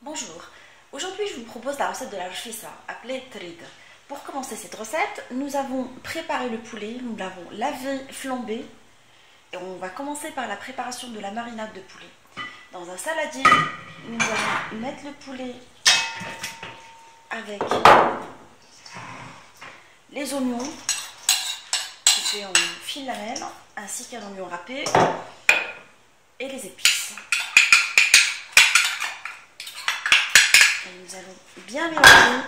Bonjour, aujourd'hui je vous propose la recette de la rfissa, appelée trid. Pour commencer cette recette, nous avons préparé le poulet, nous l'avons lavé, flambé, et on va commencer par la préparation de la marinade de poulet. Dans un saladier, nous allons mettre le poulet avec les oignons coupés en fines lamelles, ainsi qu'un oignon râpé et les épices. Et nous allons bien mélanger,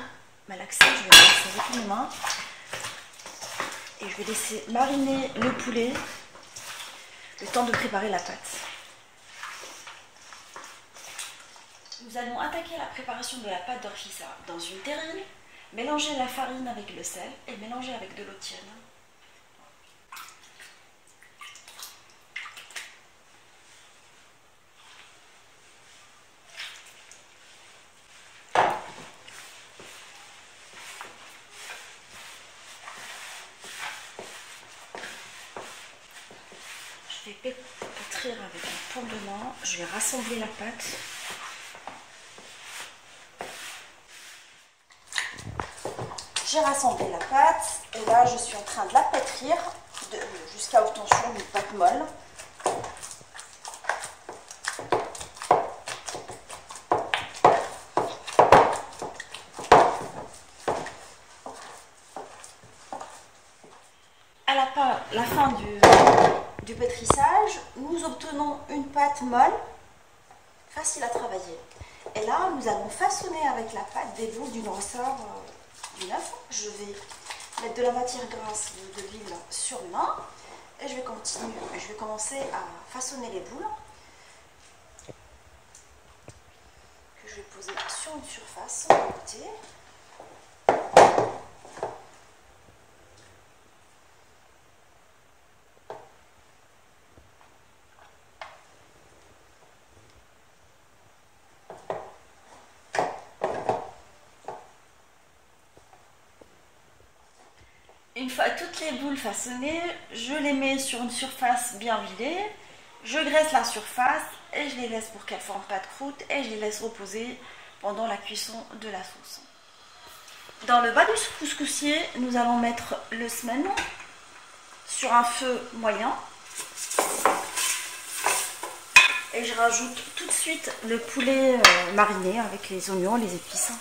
malaxer, je vais malaxer avec mes mains. Et je vais laisser mariner le poulet le temps de préparer la pâte. Nous allons attaquer la préparation de la pâte d'orfissa dans une terrine, mélanger la farine avec le sel et mélanger avec de l'eau tiède. Je vais pétrir avec un paume de main, je vais rassembler la pâte. J'ai rassemblé la pâte et là je suis en train de la pétrir jusqu'à obtention d'une pâte molle. À la fin du pétrissage, nous obtenons une pâte molle, facile à travailler. Et là, nous allons façonner avec la pâte des boules d'une ressort du œuf. Je vais mettre de la matière grasse de l'huile sur mes mains et je vais commencer à façonner les boules que je vais poser sur une surface de côté. Une fois toutes les boules façonnées, je les mets sur une surface bien vidée, je graisse la surface et je les laisse pour qu'elles forment pas de croûte et je les laisse reposer pendant la cuisson de la sauce. Dans le bas du couscoussier, nous allons mettre le semen sur un feu moyen et je rajoute tout de suite le poulet mariné avec les oignons, les épices.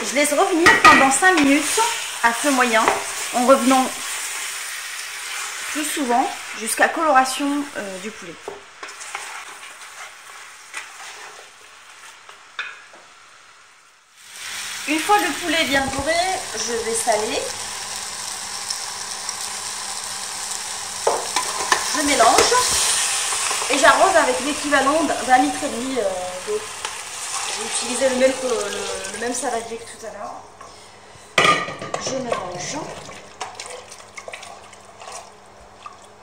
Je laisse revenir pendant 5 minutes à feu moyen, en revenant plus souvent jusqu'à coloration du poulet. Une fois le poulet bien doré, je vais saler. Je mélange et j'arrose avec l'équivalent d'un litre et demi d'eau. J'ai utilisé le même saladier que tout à l'heure. Je mélange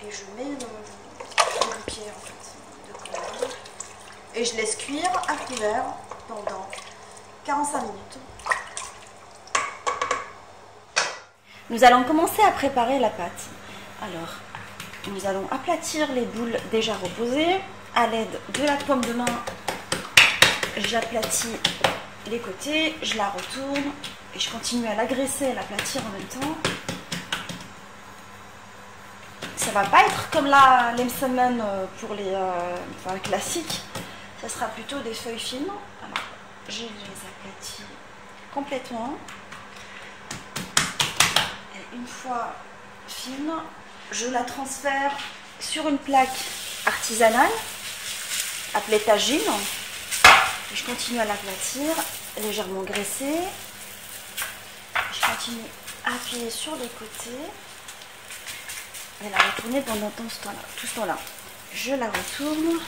et je mets le bouquet en fait, de couleur et je laisse cuire à couvert pendant 45 minutes. Nous allons commencer à préparer la pâte. Alors, nous allons aplatir les boules déjà reposées à l'aide de la paume de main. J'aplatis les côtés, je la retourne et je continue à l'agraisser et à l'aplatir en même temps. Ça va pas être comme la lemsamen pour les classiques, ça sera plutôt des feuilles fines. Alors, je les aplatis complètement. Et une fois fine, je la transfère sur une plaque artisanale appelée tagine. Je continue à l'aplatir, légèrement graissée. Je continue à appuyer sur les côtés et la retourner pendant tout ce temps-là. Je la retourne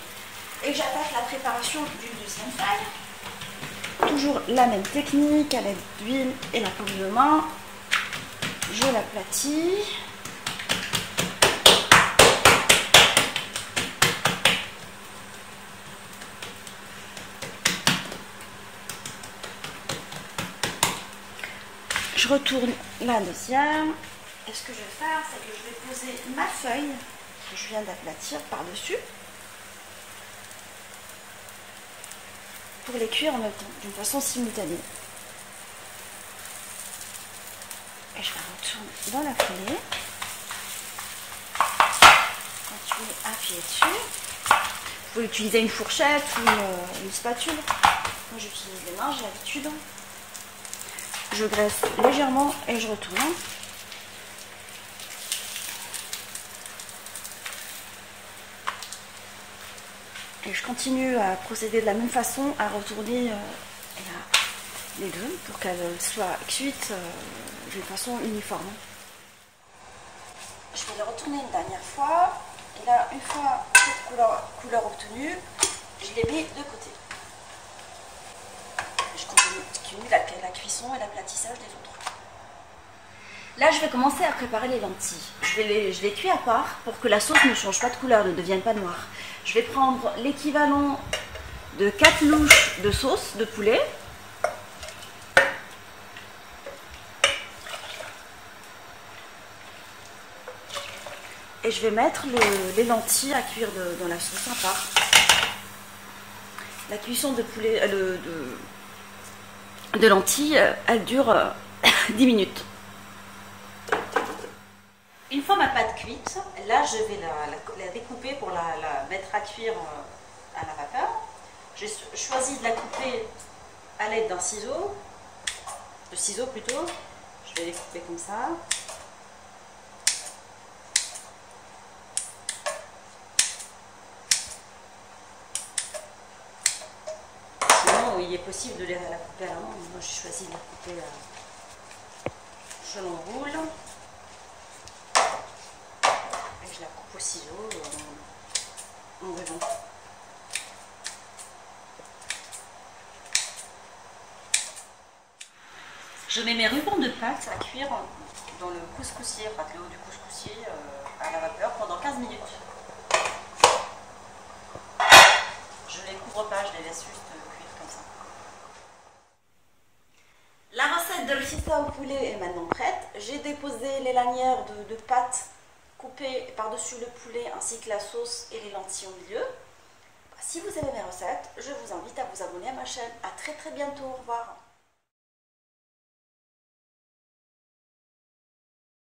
et j'attaque la préparation d'une deuxième paille. Toujours la même technique à l'aide d'huile et la paume de main. Je l'aplatis. Je retourne la deuxième. Et ce que je vais faire, c'est que je vais poser ma feuille que je viens d'aplatir par-dessus pour les cuire en même temps, d'une façon simultanée. Et je la retourne dans la foulée. Continuer à appuyer dessus. Vous pouvez utiliser une fourchette ou une spatule. Moi j'utilise les mains, j'ai l'habitude. Je graisse légèrement et je retourne. Et je continue à procéder de la même façon, à retourner les deux pour qu'elles soient cuites d'une façon uniforme. Je vais les retourner une dernière fois. Et là, une fois cette couleur obtenue, je les mets de côté. Je continue la cuisson et l'aplatissage des autres. Là, je vais commencer à préparer les lentilles. Je les cuis à part pour que la sauce ne change pas de couleur, ne devienne pas noire. Je vais prendre l'équivalent de 4 louches de sauce de poulet. Et je vais mettre les lentilles à cuire dans la sauce à part. La cuisson de poulet, de lentilles, elle dure 10 minutes. Une fois ma pâte cuite, là je vais la découper pour la mettre à cuire à la vapeur. J'ai choisi de la couper à l'aide d'un ciseau, de ciseaux plutôt. Je vais les couper comme ça. Sinon, il est possible de la couper à la main, mais moi j'ai choisi de la couper je l'enroule. Je la coupe au ciseau en ruban. Je mets mes rubans de pâte à cuire dans le couscoussier, enfin le haut du couscoussier à la vapeur pendant 15 minutes. Je ne les couvre pas, je les laisse juste cuire comme ça. La recette de l'chissa au poulet est maintenant prête. J'ai déposé les lanières de pâte coupées par-dessus le poulet ainsi que la sauce et les lentilles au milieu. Si vous aimez mes recettes, je vous invite à vous abonner à ma chaîne. À très bientôt, au revoir.